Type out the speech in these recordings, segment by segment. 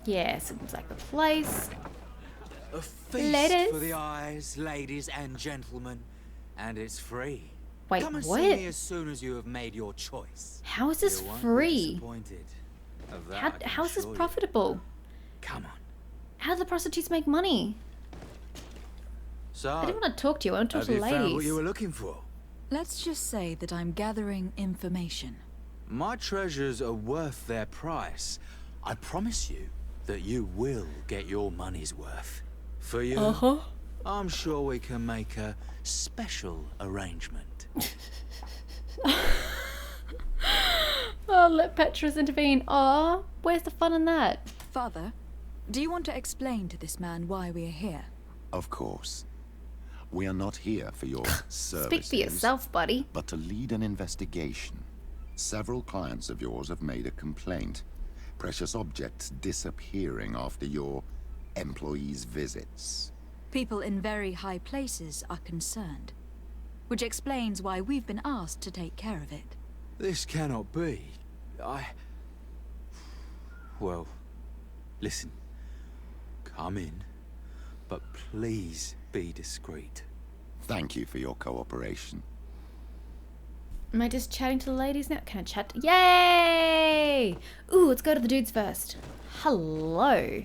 Yeah, seems like the place. A feast Ladies. for the eyes, ladies and gentlemen, and it's free. Wait, Come and what? see me as soon as you have made your choice. How is this You won't be free? disappointed. Of that I can How is this assure you. profitable? Come on. How do the prostitutes make money? So, I didn't want to talk to you. I want to talk have to you found what ladies. you were looking for? Let's just say that I'm gathering information. My treasures are worth their price. I promise you that you will get your money's worth. For you, I'm sure we can make a special arrangement. Oh, let Petrus intervene. Oh, where's the fun in that? Father, do you want to explain to this man why we are here? Of course. We are not here for your services. Speak for yourself, buddy. But to lead an investigation. Several clients of yours have made a complaint. Precious objects disappearing after your employees' visits. People in very high places are concerned, which explains why we've been asked to take care of it. This cannot be. Well, listen. Come in, but please be discreet. Thank you for your cooperation. Am I just chatting to the ladies now? Can I chat? Yay! Ooh, let's go to the dudes first. Hello.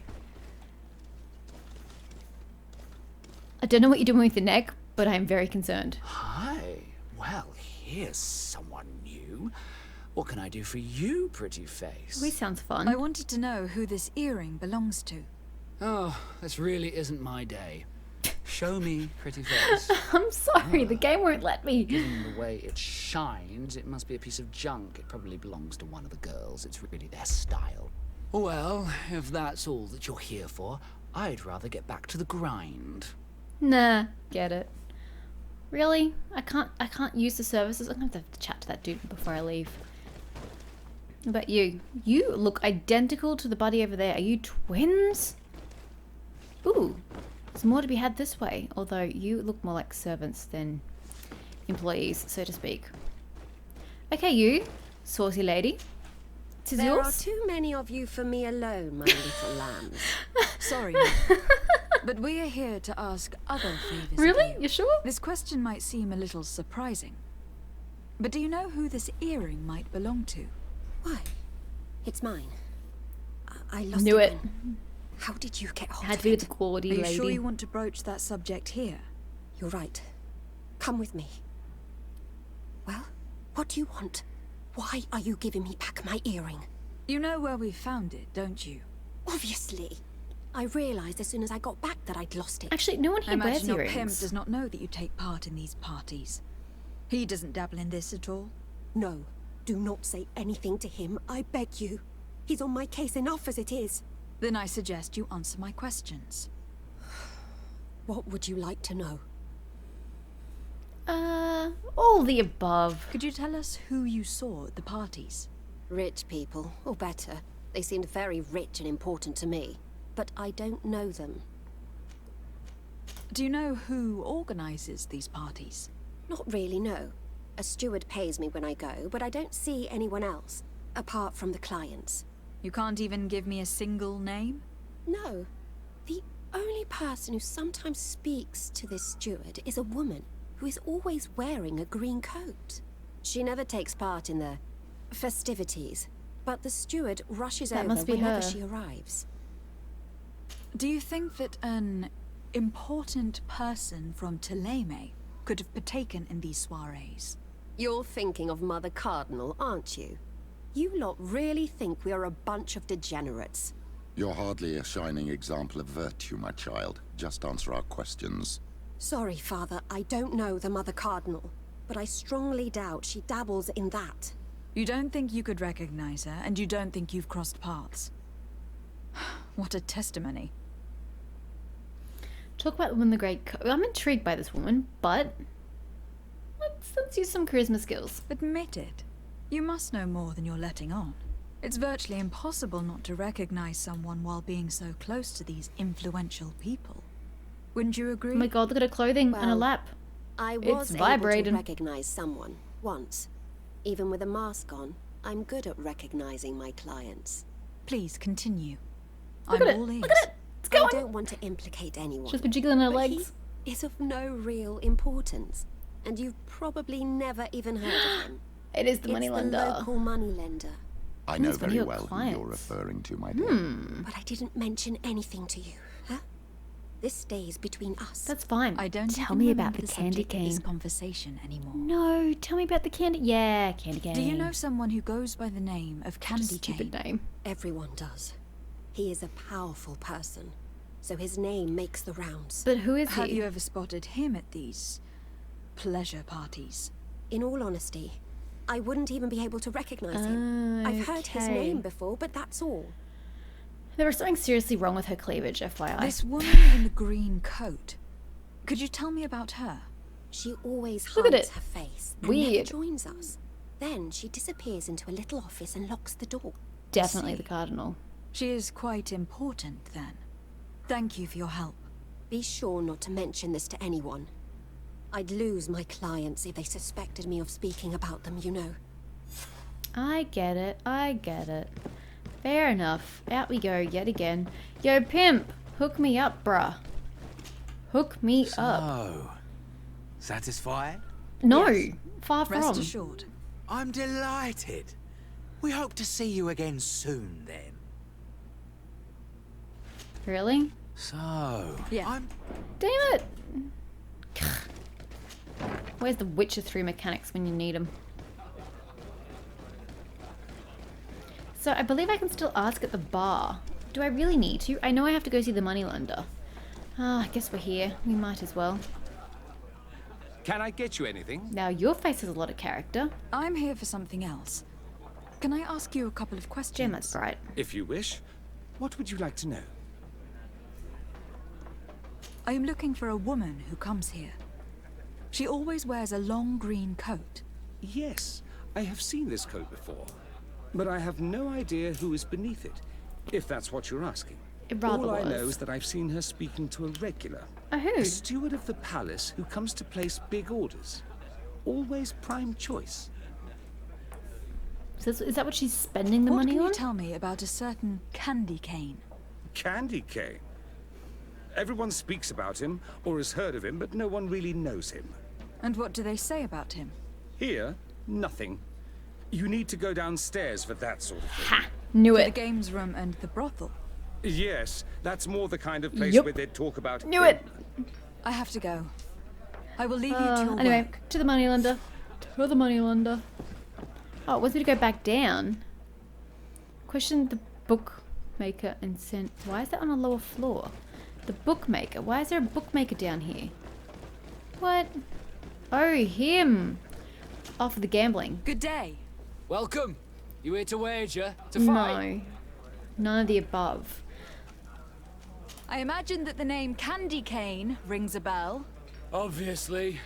I don't know what you're doing with your neck, but I'm very concerned. Hi. Well, here's someone new. What can I do for you, pretty face? This sounds fun. I wanted to know who this earring belongs to. Oh, this really isn't my day. Show me, pretty face. I'm sorry, the game won't let me. Given the way it shines, it must be a piece of junk. It probably belongs to one of the girls. It's really their style. Well, if that's all that you're here for, I'd rather get back to the grind. Nah, get it. Really? I can't use the services. I'm gonna have to chat to that dude before I leave. What about you? You look identical to the buddy over there. Are you twins? Ooh, there's more to be had this way. Although you look more like servants than employees, so to speak. Okay, you, saucy lady. This is There yours? are too many of you for me alone, my little lambs. Sorry, but we are here to ask other favors of Really? you. You sure? This question might seem a little surprising, but do you know who this earring might belong to? Why? It's mine. I lost Knew it. when- How did you get hold Had of to be it? the quality Are you lady. sure you want to broach that subject here? You're right. Come with me. Well, what do you want? Why are you giving me back my earring? You know where we found it, don't you? Obviously. I realized as soon as I got back that I'd lost it. Actually, no one I here wears imagine your earrings. pimp does not know that you take part in these parties. He doesn't dabble in this at all. No, do not say anything to him, I beg you. He's on my case enough as it is. Then I suggest you answer my questions. What would you like to know? All the above. Could you tell us who you saw at the parties? Rich people, or better. They seemed very rich and important to me. But I don't know them. Do you know who organizes these parties? Not really, no. A steward pays me when I go, but I don't see anyone else, apart from the clients. You can't even give me a single name? No. The only person who sometimes speaks to this steward is a woman who is always wearing a green coat. She never takes part in the festivities, but the steward rushes That over must be whenever her. she arrives. Do you think that an important person from Teleme could have partaken in these soirees? You're thinking of Mother Cardinal, aren't you? You lot really think we are a bunch of degenerates. You're hardly a shining example of virtue, my child. Just answer our questions. Sorry, Father, I don't know the Mother Cardinal, but I strongly doubt she dabbles in that. You don't think you could recognize her, and you don't think you've crossed paths. What a testimony. Talk about the woman in the great coat. I'm intrigued by this woman, but let's use some charisma skills. Admit it. You must know more than you're letting on. It's virtually impossible not to recognize someone while being so close to these influential people. Wouldn't you agree? Oh my god, look at her clothing and her Well, lap. I was It's able to vibrating. recognize someone, once. Even with a mask on, I'm good at recognizing my clients. Please continue. I'm at it. all ears. Look at it. It's I going. don't want to implicate anyone. She's been jiggling her but legs. he is of no real importance, and you've probably never even heard of him. It is the It's moneylender. the local moneylender. I know Who's one of very your well who clients? you're referring to, my dear. But I didn't mention anything to you, huh? This stays between us. That's fine. I don't tell even me remember about the the candy subject of this cane. conversation anymore. No, tell me about the candy. Yeah, candy cane. Do you know someone who goes by the name of What a Candy stupid Cane? name. Everyone does. He is a powerful person, so his name makes the rounds. But who is Have he? you ever spotted him at these pleasure parties? In all honesty, I wouldn't even be able to recognize him. I've heard his Okay. name before, but that's all. There was something seriously wrong with her cleavage, FYI. This woman in the green coat. Could you tell me about her? She always Look at hides it. her face and Weird. never joins us. Then she disappears into a little office and locks the door. Definitely the cardinal. She is quite important, then. Thank you for your help. Be sure not to mention this to anyone. I'd lose my clients if they suspected me of speaking about them, you know. I get it. I get it. Fair enough. Out we go yet again. Yo, pimp! Hook me up, bruh. Hook me up. Oh, satisfied? No, Yes. far from. Rest assured. I'm delighted. We hope to see you again soon, then. Really? So, Yeah. I'm Damn it! Where's the Witcher 3 mechanics when you need them? So I believe I can still ask at the bar. Do I really need to? I know I have to go see the moneylender. Ah, I guess we're here. We might as well. Can I get you anything? Now your face has a lot of character. I'm here for something else. Can I ask you a couple of questions? Damn, that's bright. If you wish. What would you like to know? I am looking for a woman who comes here. She always wears a long green coat. Yes, I have seen this coat before. But I have no idea who is beneath it, if that's what you're asking. It rather All I know was. is that I've seen her speaking to a regular. A who? A steward of the palace who comes to place big orders. Always prime choice. So is that what she's spending the What money can you on? tell me about a certain Candy Cane? Candy cane. Everyone speaks about him, or has heard of him, but no one really knows him. And what do they say about him? Here, nothing. You need to go downstairs for that sort of thing. Ha! Knew To the it. games room and the brothel. Yes, that's more the kind of place Yup. where they'd talk about Knew him. it. I have to go. I will leave you to your Anyway, work. to the moneylender. To the moneylender. Oh, it wants me to go back down. Question the bookmaker and send. Why is that on a lower floor? The bookmaker. Why is there a bookmaker down here? What? Oh, him. Off the gambling. Good day. Welcome. You here to wager? To fight? No. None of the above. I imagine that the name Candy Cane rings a bell. Obviously.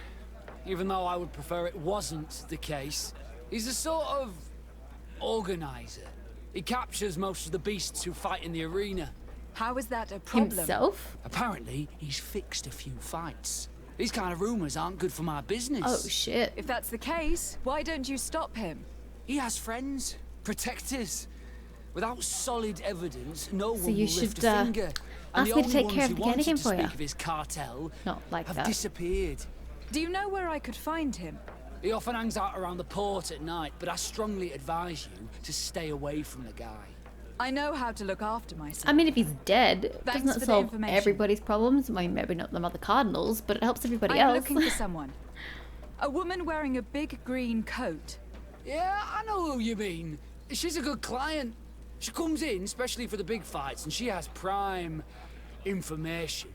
Even though I would prefer it wasn't the case. He's a sort of organizer. He captures most of the beasts who fight in the arena. How is that a problem? Himself? Apparently, he's fixed a few fights. These kind of rumors aren't good for my business. Oh, shit. If that's the case, why don't you stop him? He has friends, protectors. Without solid evidence, no one you will lift should, a finger. And ask the me to only take ones care of who the candy wanted cane to for ya. speak of his cartel Not like have that. disappeared. Do you know where I could find him? He often hangs out around the port at night, but I strongly advise you to stay away from the guy. I know how to look after myself. I mean, if he's dead, Thanks doesn't for that the solve information. everybody's problems? I mean, maybe not the other cardinals, but it helps everybody I'm else. looking for someone. A woman wearing a big green coat. Yeah, I know who you mean. She's a good client. She comes in, especially for the big fights, and she has prime information.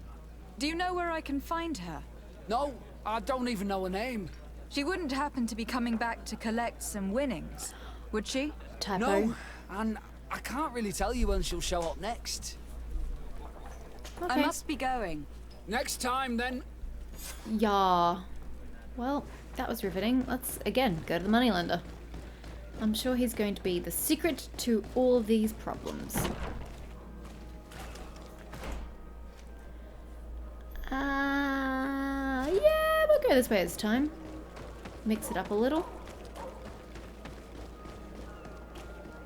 Do you know where I can find her? No, I don't even know her name. She wouldn't happen to be coming back to collect some winnings, would she? Typo. No, and I can't really tell you when she'll show up next. Okay. I must be going. Next time, then. Yeah. Well, that was riveting. Let's, again, go to the moneylender. I'm sure he's going to be the secret to all of these problems. Yeah, we'll go this way this time. Mix it up a little.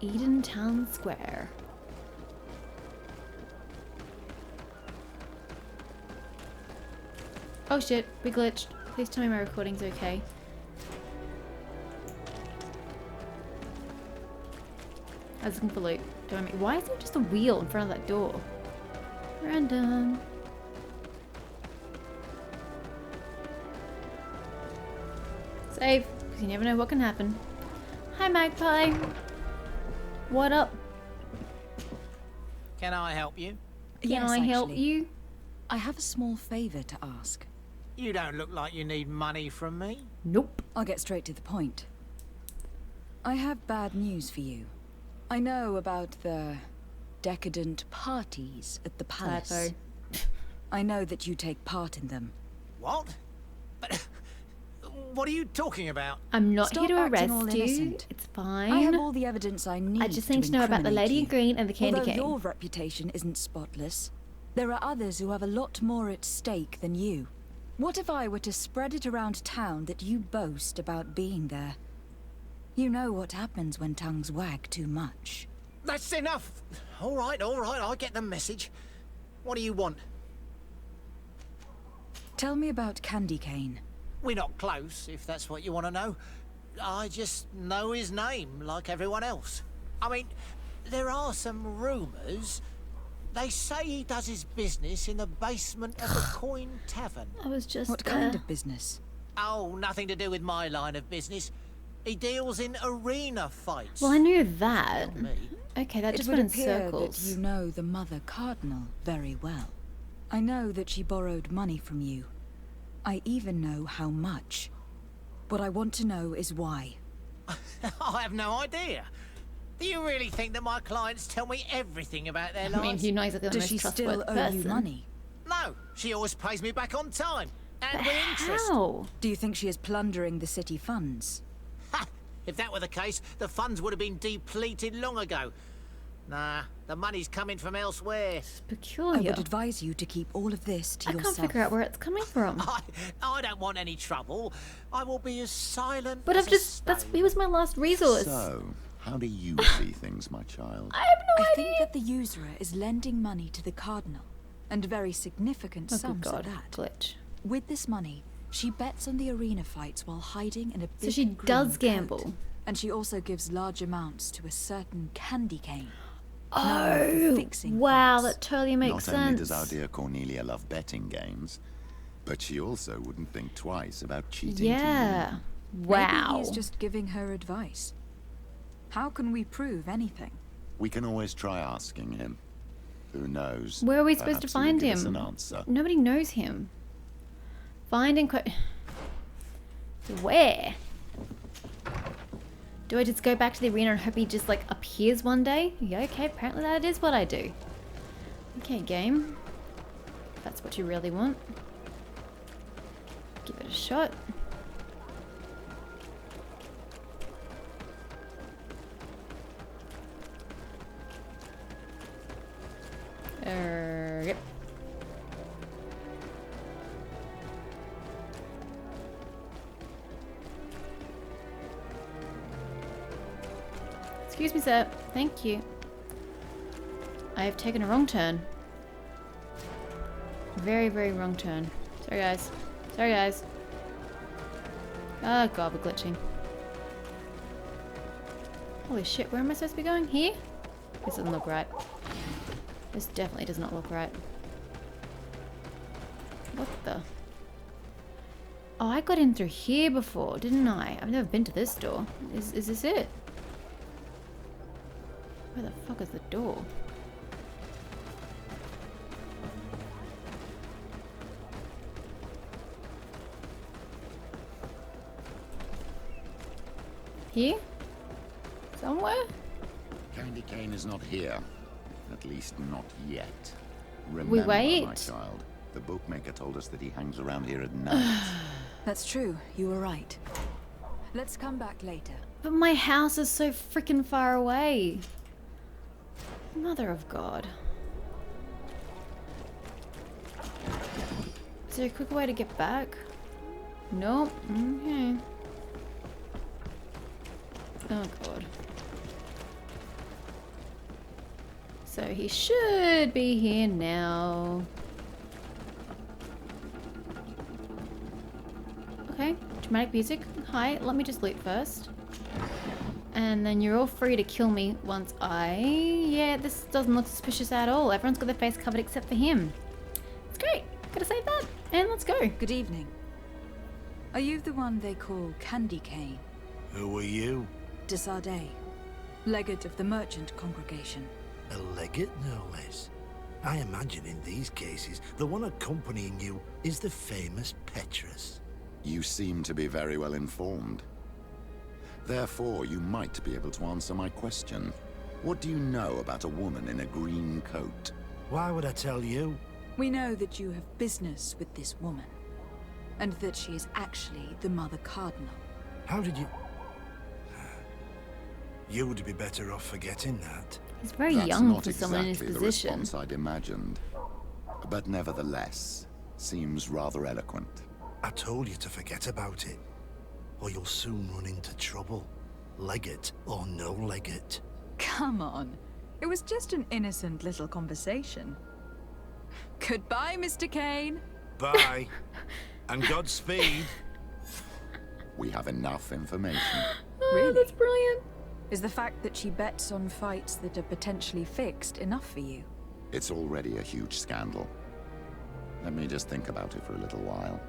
Eden Town Square. Oh shit, we glitched. Please tell me my recording's okay. I was looking for loot. Don't mind me. Why is there just a wheel in front of that door? Random. Save, because you never know what can happen. Hi, Magpie. What up? Can I help you? Can I help actually. you? I have a small favor to ask. You don't look like you need money from me. Nope. I'll get straight to the point. I have bad news for you. I know about the decadent parties at the palace. Typo. I know that you take part in them. What? But what are you talking about? I'm not Stop here to acting all arrest you. innocent. It's fine. I have all the evidence I need. I just need to know about the incriminate lady in you. green and the candy Although cane. your reputation isn't spotless, there are others who have a lot more at stake than you. What if I were to spread it around town that you boast about being there? You know what happens when tongues wag too much. That's enough. All right, I get the message. What do you want? Tell me about Candy Cane. We're not close, if that's what you want to know. I just know his name, like everyone else. I mean, there are some rumours. They say he does his business in the basement of the Coin Tavern. I was just What kind of business? Oh, nothing to do with my line of business. He deals in arena fights. Well, I knew that. Tell me. Okay, that It just would went in appear circles. that you know the Mother Cardinal very well. I know that she borrowed money from you. I even know how much. What I want to know is why. I have no idea. Do you really think that my clients tell me everything about their I mean, lives? you know exactly the Does most she trustworthy still owe person. you money? No, she always pays me back on time. And But with interest. how? Do you think she is plundering the city funds? Ha! If that were the case, the funds would have been depleted long ago. Nah, the money's coming from elsewhere. It's I peculiar. would advise you to keep all of this to I yourself. can't figure out where it's coming from. I don't want any trouble. I will be as silent But as I've a just, that's, stone. he was my last resource. So, how do you see things, my child? I have no I idea. think that the usurer is lending money to the Cardinal, and very significant Oh, good sums God. at that. Glitch. With this money, she bets on the arena fights while hiding in a big So she green does coat. gamble. And she also gives large amounts to a certain Candy Cane. Oh, fixing wow, fights. that totally makes Not only sense. does our dear Cornelia love betting games, but she also wouldn't think twice about cheating Yeah. Maybe Wow. he's just giving her advice. How can we prove anything? We can always try asking him. Who knows? Where are we supposed to Perhaps he'll find give us him? an answer. Nobody knows him. Find and where? Do I just go back to the arena and hope he just like appears one day? Yeah, okay, apparently that is what I do. Okay, game. If that's what you really want. Give it a shot. Yep. Excuse me, sir. Thank you. I have taken a wrong turn. Very, very wrong turn. Sorry, guys. Sorry, guys. Oh, God, we're glitching. Holy shit, where am I supposed to be going? Here? This doesn't look right. This definitely does not look right. What the? Oh, I got in through here before, didn't I? I've never been to this door. Is this it? Where the fuck is the door? Here? Somewhere? Candy Cane is not here. At least not yet. Remember, my wait. child, the bookmaker told us that he hangs around here at night. That's true, you were right. Let's come back later. But my house is so freaking far away. Mother of God. Is there a quicker way to get back? Nope. Okay. Oh God. So he should be here now. Dramatic music. Hi, let me just loot first. And then you're all free to kill me once Yeah, this doesn't look suspicious at all. Everyone's got their face covered except for him. It's great. Gotta save that. And let's go. Good evening. Are you the one they call Candy Cane? Who are you? De Sardet, legate of the merchant congregation. A legate, no less. I imagine in these cases, the one accompanying you is the famous Petrus. You seem to be very well informed. Therefore, you might be able to answer my question. What do you know about a woman in a green coat? Why would I tell you? We know that you have business with this woman, and that she is actually the Mother Cardinal. How did you... You would be better off forgetting that. He's very That's young not for someone in his exactly the position. response I'd imagined. But nevertheless, seems rather eloquent. I told you to forget about it, or you'll soon run into trouble. Legate or no legate. Come on. It was just an innocent little conversation. Goodbye, Mr. Kane. Bye. And Godspeed. We have enough information. Oh, Really? that's brilliant. Is the fact that she bets on fights that are potentially fixed enough for you? It's already a huge scandal. Let me just think about it for a little while.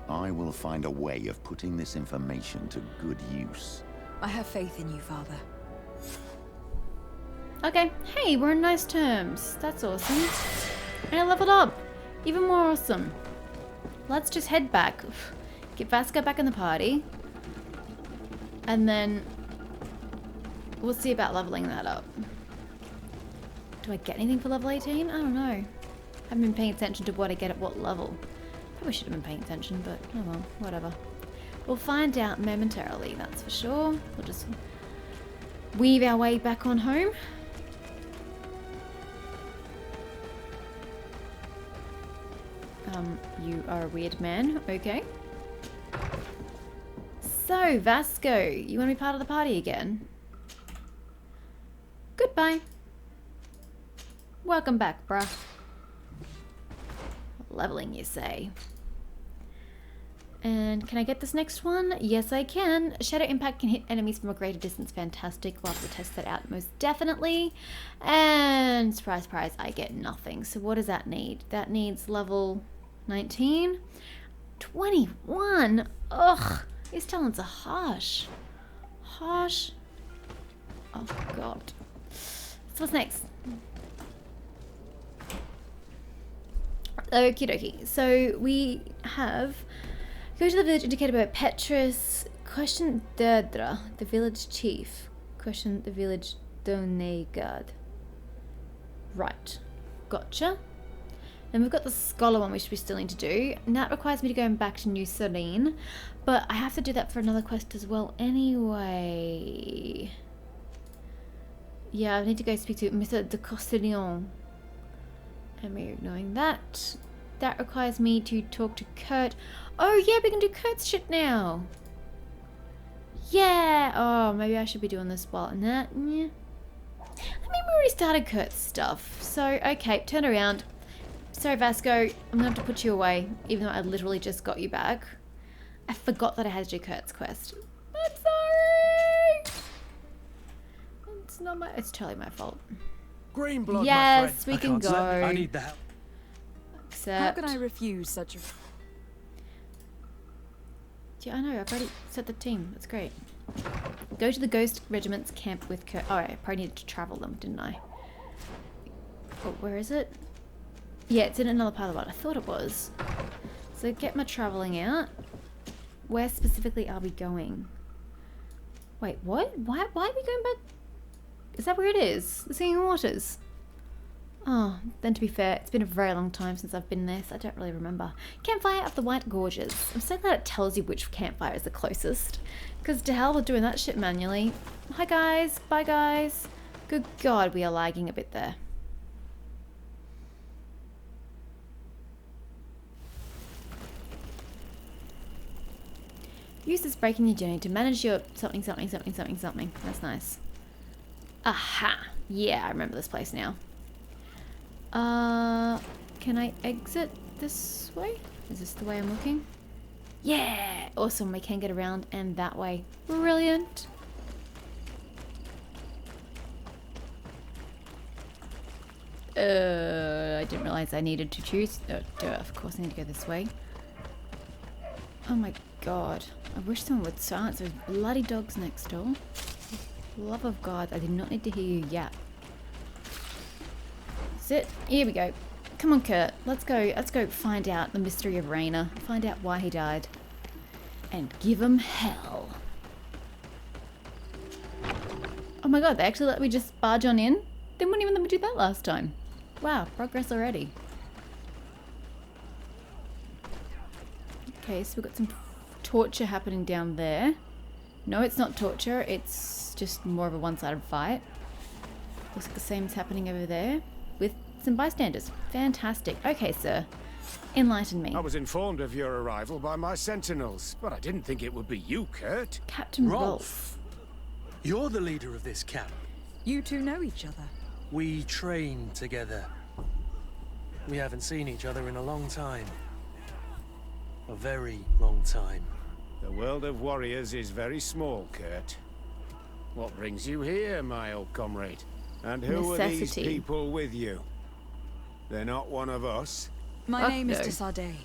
I will find a way of putting this information to good use. I have faith in you, Father. Okay. Hey, we're in nice terms. That's awesome. And I leveled up. Even more awesome. Let's just head back. Get Vasco back in the party. And then we'll see about leveling that up. Do I get anything for level 18? I don't know. I haven't been paying attention to what I get at what level. Probably should have been paying attention, but oh well, whatever. We'll find out momentarily, that's for sure. We'll just weave our way back on home. You are a weird man, okay. So, Vasco, you want to be part of the party again? Goodbye. Welcome back, bruh. Leveling, you say. And can I get this next one? Yes, I can. Shadow impact can hit enemies from a greater distance. Fantastic. We'll have to test that out most definitely. And surprise, surprise, I get nothing. So what does that need? That needs level 19. 21. Ugh. These talents are harsh. Harsh. Oh, God. So what's next? Okie dokie. So we have... Go to the village indicated by Petrus. Question Derdra, the village chief. Question the village Donegard. Right. Gotcha. Then we've got the scholar one which we still need to do. And that requires me to go back to New Serene. But I have to do that for another quest as well anyway. Yeah, I need to go speak to Mr. de Costillon. And we're ignoring that. That requires me to talk to Kurt. Oh yeah, we can do Kurt's shit now. Yeah. Oh, maybe I should be doing this while in that. Yeah. I mean, we already started Kurt's stuff. So, okay, turn around. Sorry, Vasco. I'm going to have to put you away, even though I literally just got you back. I forgot that I had to do Kurt's quest. I'm sorry. It's not my... It's totally my fault. Green blood, yes, my friend. we can go. I need the help. Except... How can I refuse such a... Yeah, I know. I've already set the team. That's great. Go to the Ghost Regiment's camp with Kurt. Oh, I probably needed to travel them, didn't I? Oh, where is it? Yeah, it's in another part of the world. I thought it was. So get my traveling out. Where specifically are we going? Wait, what? Why are we going back? Is that where it is? The Singing Waters? Oh, then to be fair, it's been a very long time since I've been there, so I don't really remember. Campfire of the White Gorges. I'm so glad it tells you which campfire is the closest. Because to hell with doing that shit manually. Hi guys, bye guys. Good God, we are lagging a bit there. Use this break in your journey to manage your something. That's nice. Aha! Yeah, I remember this place now. Can I exit this way? Is this the way I'm looking? Yeah! Awesome, we can get around and that way. Brilliant. I didn't realize I needed to choose. Of course I need to go this way. Oh my god. I wish someone would silence those bloody dogs next door. Love of God, I did not need to hear you yap. Sit. Here we go. Come on, Kurt. Let's go find out the mystery of Rainer. Find out why he died. And give him hell. Oh my god, they actually let me just barge on in? They wouldn't even let me do that last time. Wow, progress already. Okay, so we've got some torture happening down there. No, it's not torture. It's just more of a one-sided fight. Looks like the same is happening over there with some bystanders. Fantastic. Okay, sir. Enlighten me. I was informed of your arrival by my sentinels, but I didn't think it would be you, Kurt. Captain Rolf. Rolf. You're the leader of this camp. You two know each other. We train together. We haven't seen each other in a long time. A very long time. The world of warriors is very small, Kurt. What brings you here, my old comrade? And who are these people with you? They're not one of us? My name is De Sardet.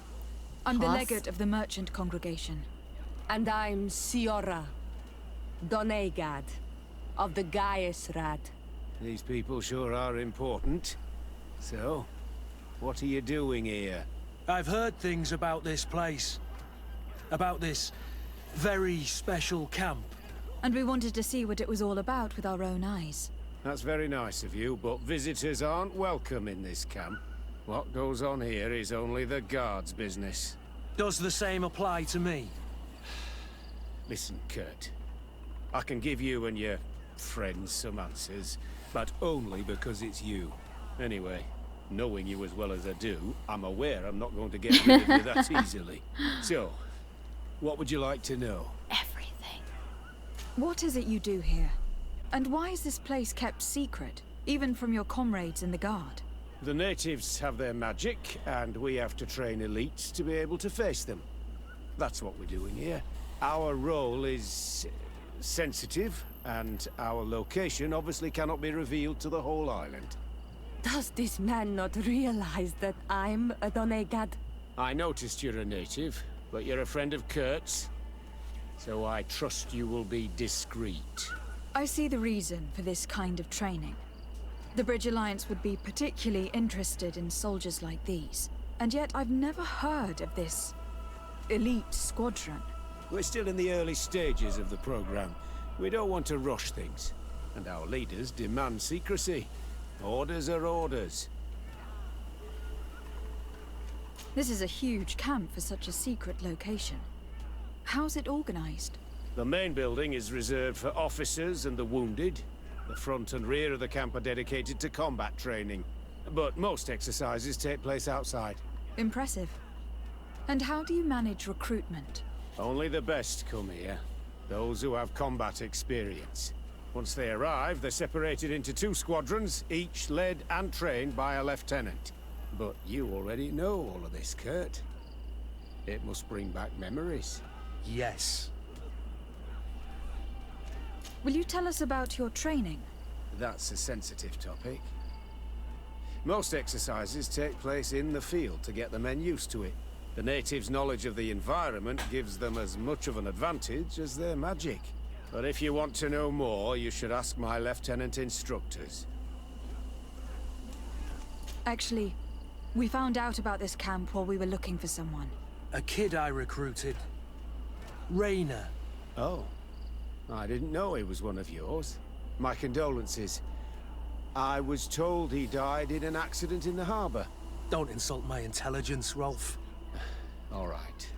I'm the legate of the merchant congregation. And I'm Siora Donegad of the Gaesrad. These people sure are important. So, what are you doing here? I've heard things about this place. About this very special camp. And we wanted to see what it was all about with our own eyes. That's very nice of you, but visitors aren't welcome in this camp. What goes on here is only the guards' business. Does the same apply to me? Listen, Kurt. I can give you and your friends some answers, but only because it's you. Anyway, knowing you as well as I do, I'm aware I'm not going to get rid of you that easily. So, what would you like to know? Everything. What is it you do here? And why is this place kept secret, even from your comrades in the guard? The natives have their magic, and we have to train elites to be able to face them. That's what we're doing here. Our role is sensitive, and our location obviously cannot be revealed to the whole island. Does this man not realize that I'm a Donegad? I noticed you're a native, but you're a friend of Kurt's, so I trust you will be discreet. I see the reason for this kind of training. The Bridge Alliance would be particularly interested in soldiers like these, and yet I've never heard of this elite squadron. We're still in the early stages of the program. We don't want to rush things, and our leaders demand secrecy. Orders are orders. This is a huge camp for such a secret location. How's it organized? The main building is reserved for officers and the wounded. The front and rear of the camp are dedicated to combat training. But most exercises take place outside. Impressive. And how do you manage recruitment? Only the best come here. Those who have combat experience. Once they arrive, they're separated into 2 squadrons, each led and trained by a lieutenant. But you already know all of this, Kurt. It must bring back memories. Yes. Will you tell us about your training? That's a sensitive topic. Most exercises take place in the field to get the men used to it. The natives' knowledge of the environment gives them as much of an advantage as their magic. But if you want to know more, you should ask my lieutenant instructors. Actually, we found out about this camp while we were looking for someone. A kid I recruited. Rainer. Oh. I didn't know he was one of yours. My condolences. I was told he died in an accident in the harbor. Don't insult my intelligence, Rolf. All right.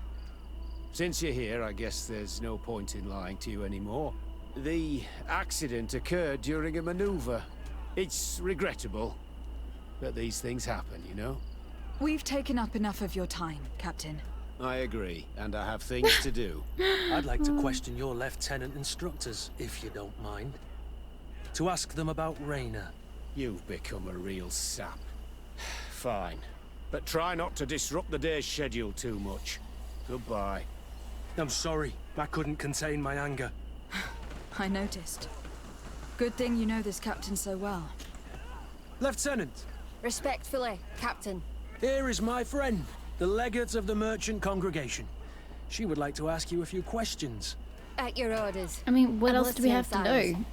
Since you're here, I guess there's no point in lying to you anymore. The accident occurred during a maneuver. It's regrettable, but these things happen, you know? We've taken up enough of your time, Captain. I agree, and I have things to do. I'd like to question your lieutenant instructors, if you don't mind. To ask them about Rainer. You've become a real sap. Fine. But try not to disrupt the day's schedule too much. Goodbye. I'm sorry. I couldn't contain my anger. I noticed. Good thing you know this captain so well. Lieutenant, Respectfully, Captain. here is my friend, the legate of the merchant congregation. She would like to ask you a few questions. At your orders. I mean, what I'm else do we listening, have to Cyrus. know?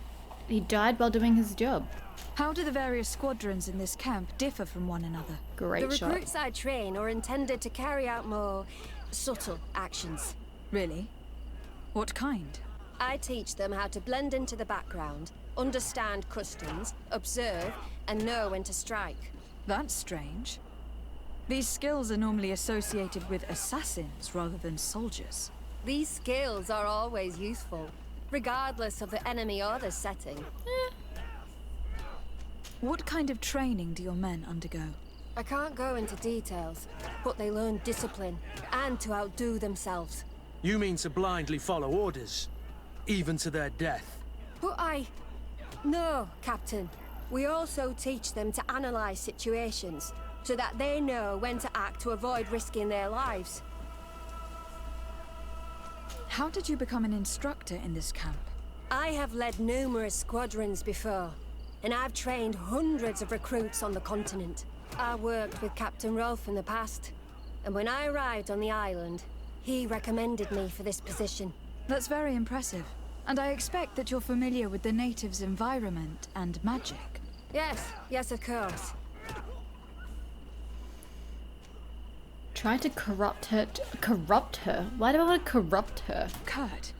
He died while doing his job. How do the various squadrons in this camp differ from one another? Great The shot. recruits I train are intended to carry out more subtle actions. Really? What kind? I teach them how to blend into the background, understand customs, observe, and know when to strike. That's strange. These skills are normally associated with assassins rather than soldiers. These skills are always useful, regardless of the enemy or the setting. What kind of training do your men undergo? I can't go into details, but they learn discipline and to outdo themselves. You mean to blindly follow orders, even to their death? But No, Captain. We also teach them to analyze situations, so that they know when to act to avoid risking their lives. How did you become an instructor in this camp? I have led numerous squadrons before, and I've trained hundreds of recruits on the continent. I worked with Captain Rolfe in the past, and when I arrived on the island, he recommended me for this position. That's very impressive. And I expect that you're familiar with the natives' environment and magic. Yes, of course. Try to corrupt her. Corrupt her? Why do I want to corrupt her? Kurt,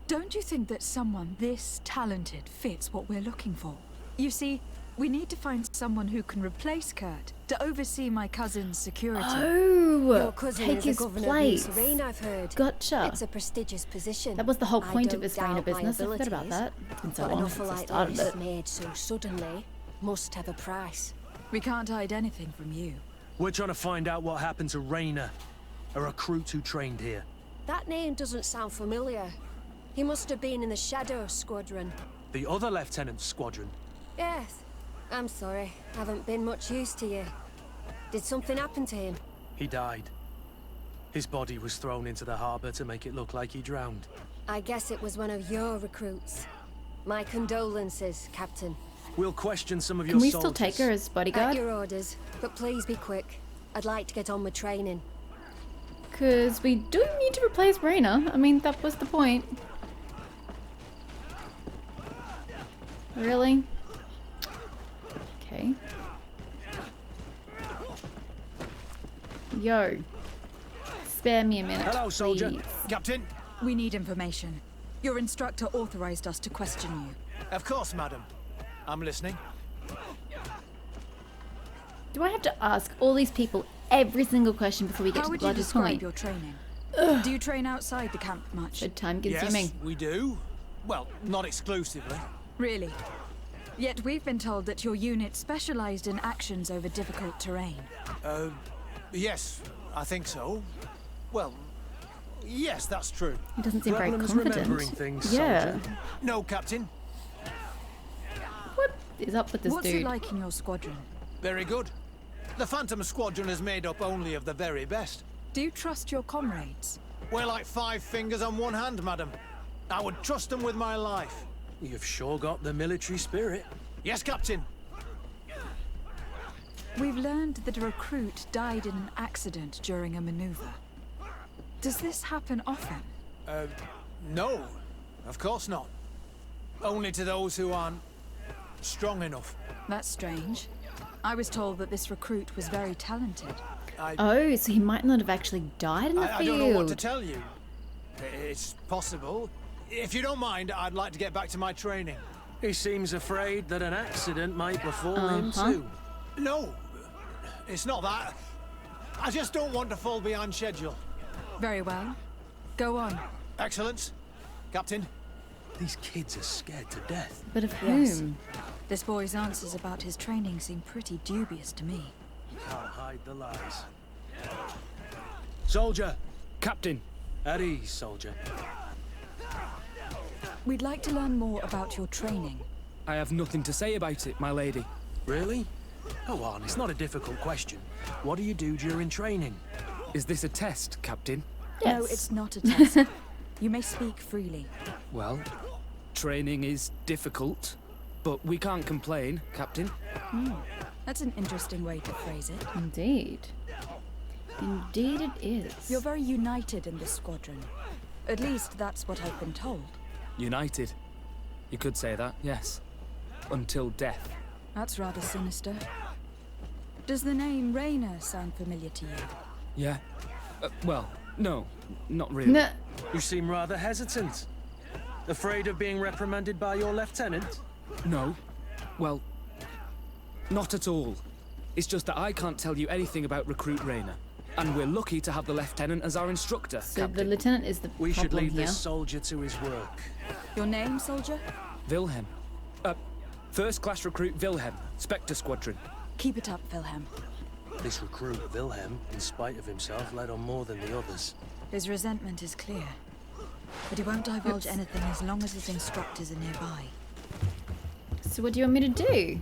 don't you think that someone this talented fits what we're looking for? You see, we need to find someone who can replace Kurt to oversee my cousin's security. Oh, Your cousin take is his a governor place. of New Serene, I've heard. Gotcha. It's a prestigious position. That was the whole I point of don't this vein of doubt my business. I forgot about abilities, that. It's been so but an long offer since I like started this, it. made so suddenly, must have a price. We can't hide anything from you. We're trying to find out what happened to Rainer, a recruit who trained here. That name doesn't sound familiar. He must have been in the Shadow Squadron. The other lieutenant's squadron. Yes. I'm sorry. Haven't been much use to you. Did something happen to him? He died. His body was thrown into the harbor to make it look like he drowned. I guess it was one of your recruits. My condolences, Captain. We'll question some of your Can we soldiers. still take her as At bodyguard? your orders, but please be quick. I'd like to get on with training. Because we do need to replace Raina. I mean, that was the point. Really? Okay. Yo. Spare me a minute, Hello, soldier. please. Captain? We need information. Your instructor authorized us to question you. Of course, madam. I'm listening. Do I have to ask all these people every single question before we get How to the would you bloody describe point? your training? Do you train outside the camp much? But time consuming. Yes, we do. Well, not exclusively. Really? Yet we've been told that your unit specialized in actions over difficult terrain. Yes, I think so. Well, yes, that's true. He doesn't seem very Problems confident. remembering things, Yeah. soldier. No, Captain. What is up with this What's dude? it like in your squadron? Very good. The Phantom Squadron is made up only of the very best. Do you trust your comrades? We're like 5 fingers on one hand, madam. I would trust them with my life. You've sure got the military spirit. Yes, Captain. We've learned that a recruit died in an accident during a maneuver. Does this happen often? No, of course not. Only to those who aren't strong enough. That's strange. I was told that this recruit was very talented. Oh, so he might not have actually died in the I field. don't know what to tell you. It's possible. If you don't mind, I'd like to get back to my training. He seems afraid that an accident might befall him too. No, it's not that. I just don't want to fall behind schedule. Very well. Go on. Excellence. Captain. These kids are scared to death. But of Yes. whom? This boy's answers about his training seem pretty dubious to me. You can't hide the lies. Soldier! Captain! At ease, soldier. We'd like to learn more about your training. I have nothing to say about it, my lady. Really? Go on, it's not a difficult question. What do you do during training? Is this a test, Captain? No, it's not a test. You may speak freely. Well, training is difficult, but we can't complain, Captain. That's an interesting way to phrase it. Indeed. Indeed it is. You're very united in this squadron. At least that's what I've been told. United. You could say that, yes. Until death. That's rather sinister. Does the name Rayner sound familiar to you? Yeah. Well, no, not really. No. You seem rather hesitant. Afraid of being reprimanded by your lieutenant? No. Well, not at all. It's just that I can't tell you anything about Recruit Rayner. And we're lucky to have the lieutenant as our instructor, So Captain. the lieutenant is the We should problem leave here. this soldier to his work. Your name, soldier? Wilhelm. First class recruit Wilhelm, Spectre Squadron. Keep it up, Wilhelm. This recruit, Wilhelm, in spite of himself, led on more than the others. His resentment is clear. But he won't divulge anything as long as his instructors are nearby. So what do you want me to do?